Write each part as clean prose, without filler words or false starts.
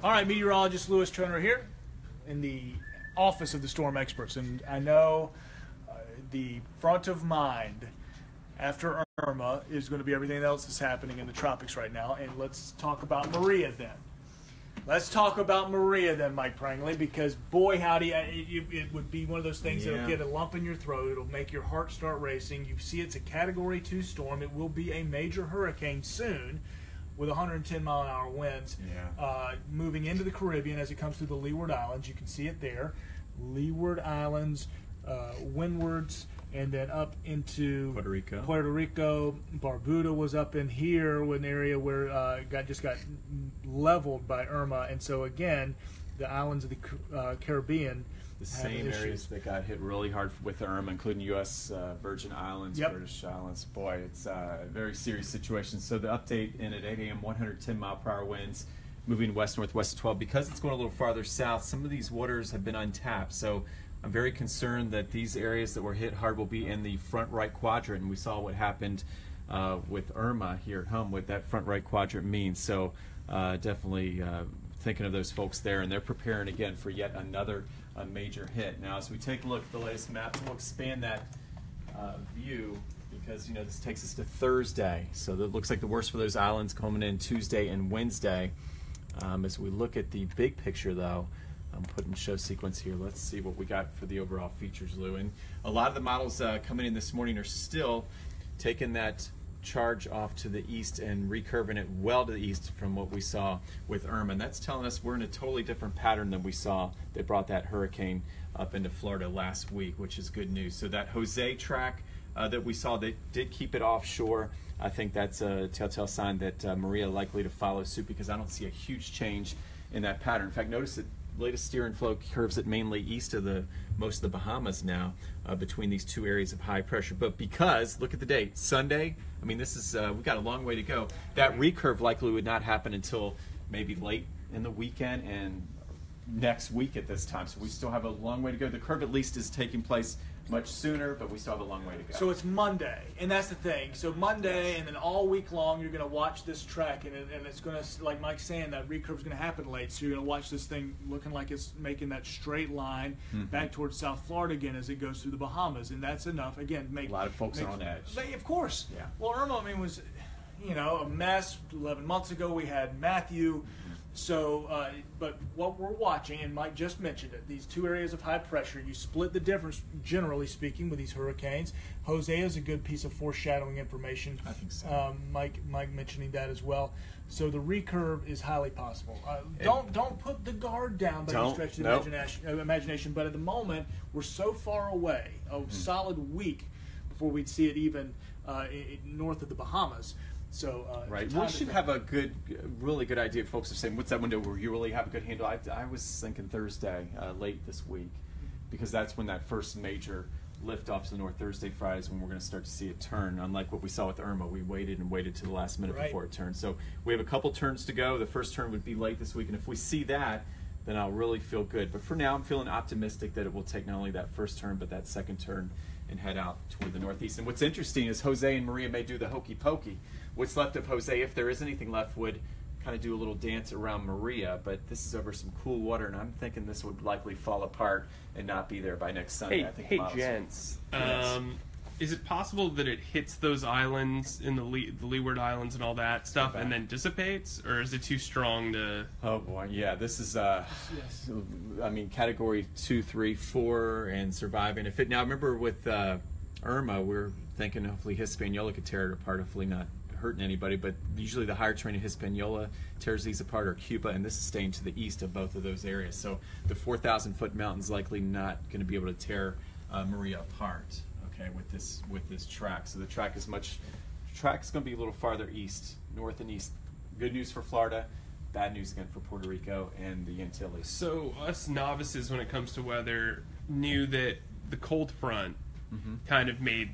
All right, meteorologist Lewis Turner here in the office of the storm experts, and I know the front of mind after Irma is going to be everything else that's happening in the tropics right now, and let's talk about Maria then. Let's talk about Maria then, Mike Prangley, because boy howdy, it would be one of those things that'll get a lump in your throat. It'll make your heart start racing. You see it's a Category 2 storm. It will be a major hurricane soon with 110-mile-an-hour winds moving into the Caribbean as it comes through the Leeward Islands. You can see it there. Leeward Islands, windwards, and then up into Puerto Rico. Barbuda was up in here, an area where just got leveled by Irma, and so again, the islands of the Caribbean, the same areas that got hit really hard with Irma, including U.S. Virgin Islands, British Islands. Boy, it's a very serious situation. So the update in at 8 a.m. 110-mile-per-hour winds moving west-northwest at 12. Because it's going a little farther south, some of these waters have been untapped. So I'm very concerned that these areas that were hit hard will be in the front right quadrant. And we saw what happened with Irma here at home, what that front right quadrant means. So definitely thinking of those folks there, and they're preparing again for yet another major hit. Now, as we take a look at the latest maps, we'll expand that view because this takes us to Thursday. So it looks like the worst for those islands coming in Tuesday and Wednesday. As we look at the big picture, though, I'm putting show sequence here. Let's see what we got for the overall features, Lou. And a lot of the models coming in this morning are still taking that charge off to the east and recurving it well to the east from what we saw with Irma. And that's telling us we're in a totally different pattern than we saw that brought that hurricane up into Florida last week, which is good news. So that Jose track that we saw, they did keep it offshore. I think that's a telltale sign that Maria likely to follow suit, because I don't see a huge change in that pattern. In fact, notice that latest steer and flow curves it mainly east of most of the Bahamas now, between these two areas of high pressure. But because, look at the date, Sunday, I mean, this is, we've got a long way to go. That recurve likely would not happen until maybe late in the weekend and next week at this time. So we still have a long way to go. The curve at least is taking place much sooner, but we still have a long way to go. So it's Monday, and that's the thing. So Monday, and then all week long, you're going to watch this track, and it's going to, like Mike's saying, that recurve is going to happen late. So you're going to watch this thing looking like it's making that straight line back towards South Florida again as it goes through the Bahamas, and that's enough. Again, a lot of folks are on edge. Of course. Yeah. Well, Irma, I mean, was a mess. 11 months ago, we had Matthew. So, but what we're watching, and Mike just mentioned it, these two areas of high pressure, you split the difference, generally speaking, with these hurricanes. Jose is a good piece of foreshadowing information. I think so. Mike mentioning that as well. So the recurve is highly possible. Don't put the guard down by any stretch of the imagination, but at the moment, we're so far away, a solid week before we'd see it even north of the Bahamas. So, right. We should have a really good idea. Folks are saying, what's that window where you really have a good handle? I was thinking Thursday, late this week, because that's when that first major lift off to the north. Thursday, Friday is when we're going to start to see it turn. Unlike what we saw with Irma, we waited and waited to the last minute before it turned. So we have a couple turns to go. The first turn would be late this week, and if we see that, then I'll really feel good. But for now, I'm feeling optimistic that it will take not only that first turn, but that second turn and head out toward the northeast. And what's interesting is Jose and Maria may do the hokey pokey. What's left of Jose, if there is anything left, would kind of do a little dance around Maria, but this is over some cool water, and I'm thinking this would likely fall apart and not be there by next Sunday. Hey gents, is it possible that it hits those islands in the Leeward Islands and all that stuff and then dissipates, or is it too strong to... Oh boy, yeah, this is, I mean, Category 2, 3, 4, and surviving. Now, remember with Irma, we're thinking hopefully Hispaniola could tear it apart, hopefully not hurting anybody, but usually the higher terrain of Hispaniola tears these apart, or Cuba, and this is staying to the east of both of those areas. So the 4,000-foot mountain's likely not going to be able to tear Maria apart, okay, with this track. So the track is going to be a little farther east, north and east. Good news for Florida, bad news again for Puerto Rico and the Antilles. So us novices, when it comes to weather, knew that the cold front kind of made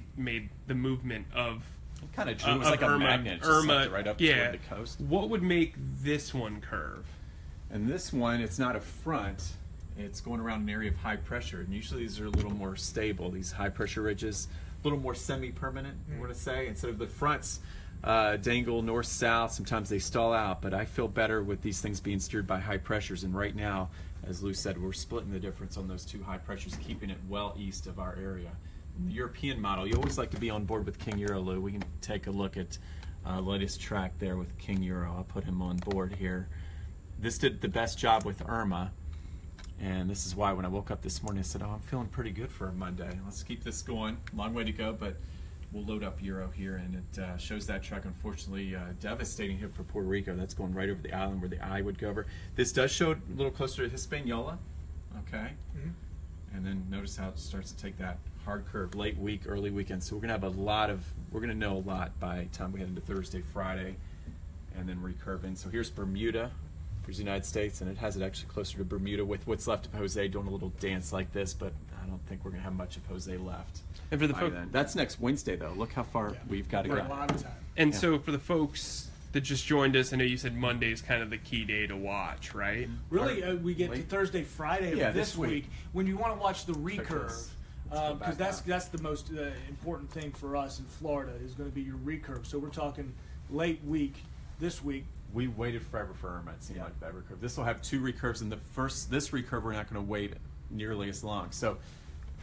the movement of... It kind of drew, it was like a magnet, just right up toward the coast. What would make this one curve? And this one, it's not a front, it's going around an area of high pressure, and usually these are a little more stable, these high pressure ridges, a little more semi-permanent, I want to say, instead of the fronts dangle north-south. Sometimes they stall out, but I feel better with these things being steered by high pressures. And right now, as Lou said, we're splitting the difference on those two high pressures, keeping it well east of our area. In the European model, you always like to be on board with King Euro, Lou. We can take a look at latest track there with King Euro. I'll put him on board here. This did the best job with Irma, and this is why when I woke up this morning I said, oh, I'm feeling pretty good for a Monday. Let's keep this going. Long way to go, but we'll load up Euro here, and it shows that track. Unfortunately, devastating hit for Puerto Rico. That's going right over the island where the eye would go over. This does show a little closer to Hispaniola, okay? And then notice how it starts to take that hard curve late week, early weekend. So we're gonna have we're gonna know a lot by the time we head into Thursday, Friday, and then recurve in. So here's Bermuda. Here's the United States, and it has it actually closer to Bermuda with what's left of Jose doing a little dance like this, but I don't think we're going to have much of Jose left. And for the that's next Wednesday, though. Look how far we've got to go. A lot of time. And so for the folks that just joined us, I know you said Monday is kind of the key day to watch, right? Really, we get to Thursday, Friday of this week when you want to watch the recurve. Because that's the most important thing for us in Florida is going to be your recurve. So we're talking late week this week. We waited forever for Irma. It seemed like that recurve. This will have two recurves, and this recurve we're not going to wait nearly as long. So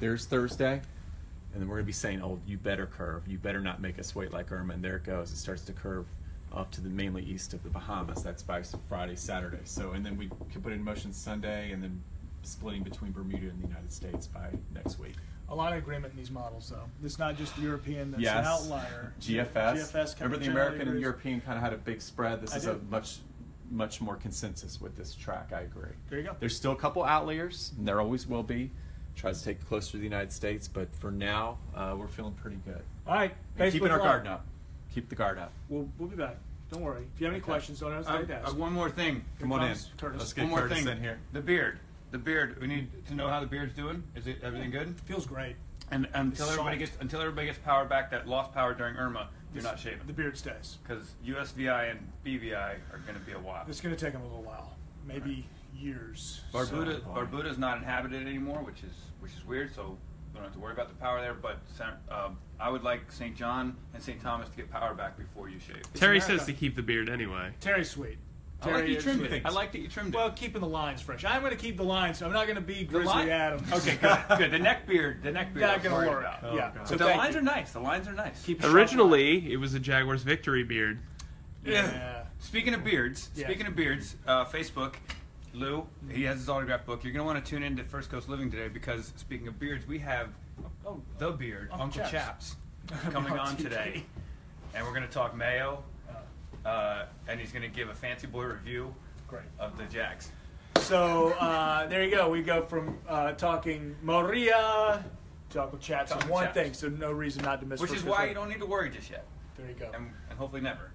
there's Thursday, and then we're going to be saying, oh, you better curve. You better not make us wait like Irma. And there it goes. It starts to curve up to the mainly east of the Bahamas. That's by Friday, Saturday. So, and then we can put it in motion Sunday, and then splitting between Bermuda and the United States by next week. A lot of agreement in these models, though. It's not just the European that's an outlier. GFS. Remember the American and European kind of had a big spread. This is a much more consensus with this track. I agree. There you go. There's still a couple outliers, and there always will be. Tries to take it closer to the United States, but for now, we're feeling pretty good. All right. Keeping our guard up. Keep the guard up. We'll be back. Don't worry. If you have any questions, don't hesitate to ask. One more thing. Come on in. Curtis. Let's get Curtis in here. The beard. We need to know how the beard's doing. Is it everything good? Feels great. And until everybody gets power back that lost power during Irma, you're not shaving. The beard stays. Because USVI and BVI are going to be a while. It's going to take them a little while, maybe years. Barbuda's not inhabited anymore, which is weird. So we don't have to worry about the power there. But I would like St. John and St. Thomas to get power back before you shave. Terry says to keep the beard anyway. Terry's sweet. I like that you trimmed it. I like that you trimmed it. Well, keeping the lines fresh. I'm going to keep the lines, so I'm not going to be Grizzly Adams. Okay, good. The neck beard. Not going to work. So the lines are nice. The lines are nice. Originally, it was a Jaguars victory beard. Yeah. Speaking of beards, Facebook, Lou, he has his autograph book. You're going to want to tune in to First Coast Living today because speaking of beards, we have the beard, Uncle Chaps, coming on today, and we're going to talk Mayo. And he's going to give a fancy boy review of the Jags. So there you go. We go from talking Moria to Uncle Chaps on one thing, so no reason not to miss. Which is why you don't need to worry just yet. There you go. And hopefully never.